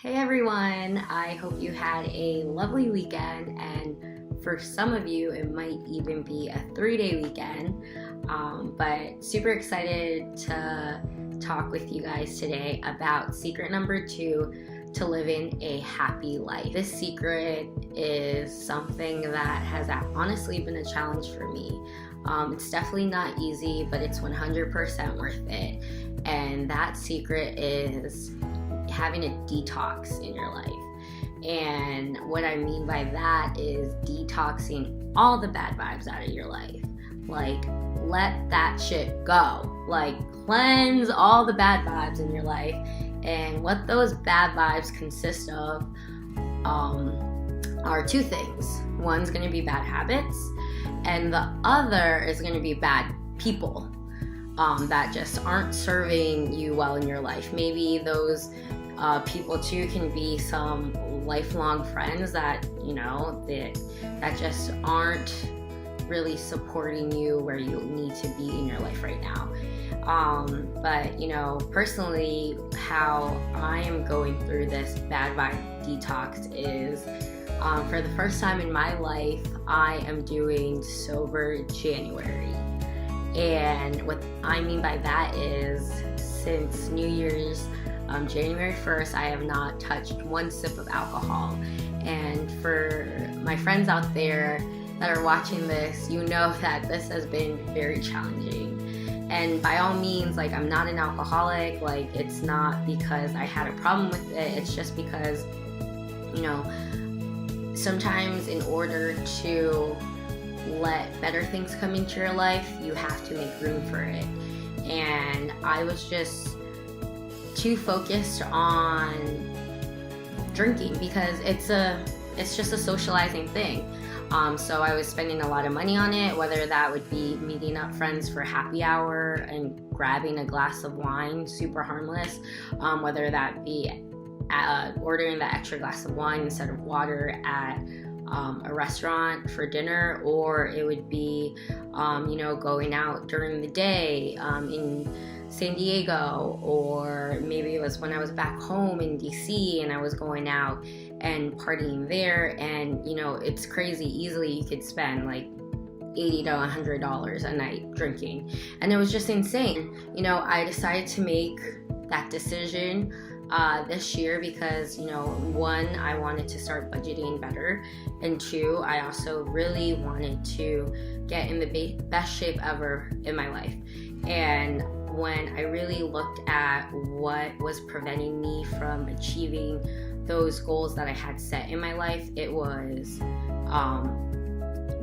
Hey everyone, I hope you had a lovely weekend, and for some of you it might even be a 3-day weekend, but super excited to talk with you guys today about secret number 2 to living a happy life. This secret is something that has honestly been a challenge for me. It's definitely not easy, but it's 100% worth it, and that secret is having a detox in your life. And what I mean by that is detoxing all the bad vibes out of your life. Like, let that shit go. Like, cleanse all the bad vibes in your life. And what those bad vibes consist of are two things. One's going to be bad habits, and the other is going to be bad people that just aren't serving you well in your life. Maybe those people too can be some lifelong friends that that just aren't really supporting you where you need to be in your life right now. But personally, how I am going through this bad vibe detox is for the first time in my life, I am doing sober January. And what I mean by that is since New Year's January 1st, I have not touched one sip of alcohol. And for my friends out there that are watching this, you know that this has been very challenging. And by all means, I'm not an alcoholic. It's not because I had a problem with it. It's just because, sometimes in order to let better things come into your life, you have to make room for it. And I was just too focused on drinking because it's just a socializing thing. So I was spending a lot of money on it, whether that would be meeting up friends for happy hour and grabbing a glass of wine, super harmless, whether that be ordering that extra glass of wine instead of water at a restaurant for dinner, or it would be going out during the day in San Diego, or maybe it was when I was back home in DC and I was going out and partying there. And it's crazy, easily you could spend $80 to $100 a night drinking, and it was just insane. I decided to make that decision this year because one, I wanted to start budgeting better, and two, I also really wanted to get in the best shape ever in my life. And when I really looked at what was preventing me from achieving those goals that I had set in my life, it was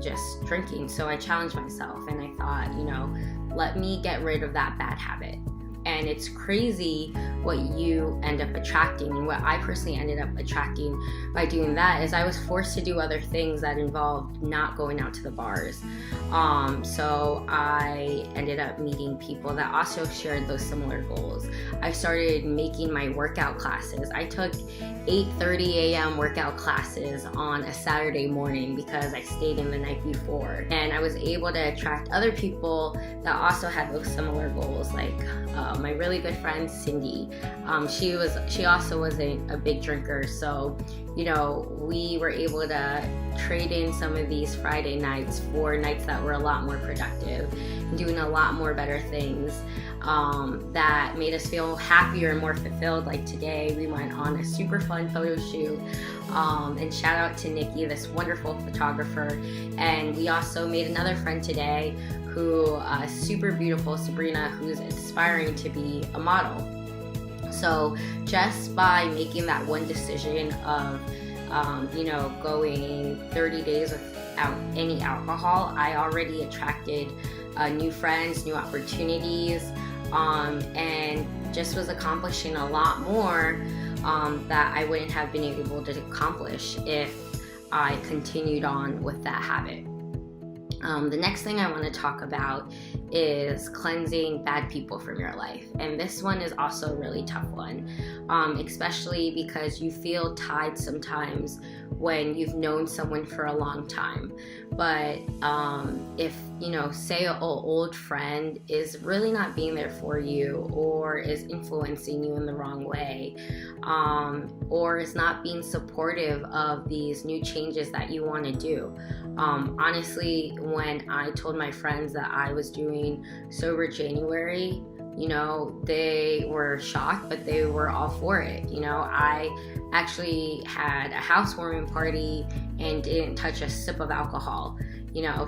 just drinking. So I challenged myself and I thought, let me get rid of that bad habit. And it's crazy what you end up attracting. And what I personally ended up attracting by doing that is I was forced to do other things that involved not going out to the bars. So I ended up meeting people that also shared those similar goals. I started making my workout classes. I took 8:30 a.m. workout classes on a Saturday morning because I stayed in the night before. And I was able to attract other people that also had those similar goals, my really good friend Cindy. She also wasn't a big drinker, so we were able to trade in some of these Friday nights for nights that were a lot more productive and doing a lot more better things that made us feel happier and more fulfilled. Like today, we went on a super fun photo shoot, and shout out to Nikki, this wonderful photographer. And we also made another friend today who super beautiful, Sabrina, who's aspiring to be a model. So just by making that one decision of going 30 days without any alcohol, I already attracted new friends, new opportunities, and just was accomplishing a lot more that I wouldn't have been able to accomplish if I continued on with that habit. The next thing I want to talk about is cleansing bad people from your life. And this one is also a really tough one, especially because you feel tied sometimes when you've known someone for a long time. But if, say an old friend is really not being there for you, or is influencing you in the wrong way, or is not being supportive of these new changes that you want to do. Honestly, when I told my friends that I was doing Sober January, they were shocked, but they were all for it. I actually had a housewarming party and didn't touch a sip of alcohol,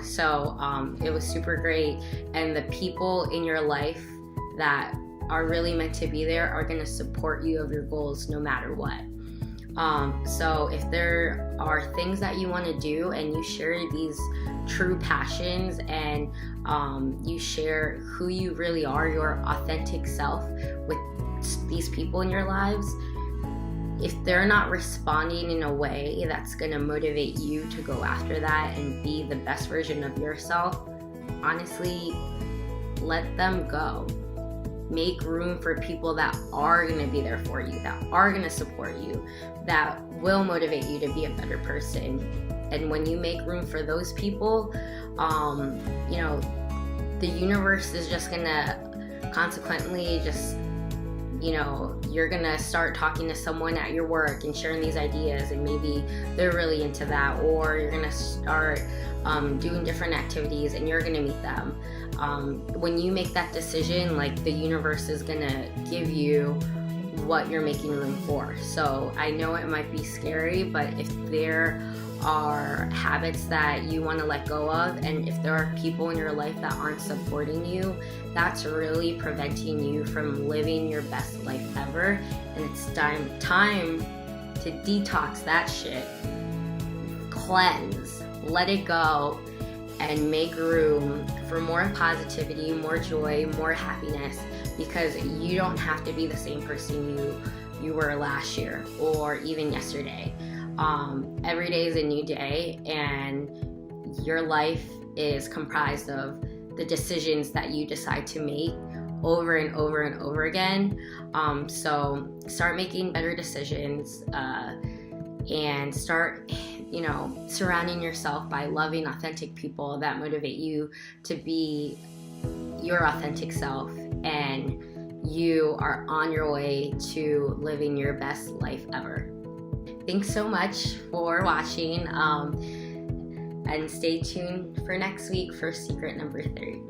so it was super great. And the people in your life that are really meant to be there are going to support you of your goals no matter what. So if there are things that you want to do and you share these true passions, and you share who you really are, your authentic self, with these people in your lives, if they're not responding in a way that's going to motivate you to go after that and be the best version of yourself, honestly, let them go. Make room for people that are going to be there for you, that are going to support you, that will motivate you to be a better person. And when you make room for those people, the universe is just going to consequently just, you're going to start talking to someone at your work and sharing these ideas, and maybe they're really into that, or you're going to start doing different activities and you're going to meet them. When you make that decision, the universe is going to give you what you're making room for. So I know it might be scary, but if there are habits that you want to let go of, and if there are people in your life that aren't supporting you, that's really preventing you from living your best life ever. And it's time to detox that shit, cleanse, let it go, and make room for more positivity, more joy, more happiness, because you don't have to be the same person you were last year or even yesterday. Every day is a new day, and your life is comprised of the decisions that you decide to make over and over and over again. So start making better decisions, and start surrounding yourself by loving, authentic people that motivate you to be your authentic self, and you are on your way to living your best life ever. Thanks so much for watching, and stay tuned for next week for secret number 3.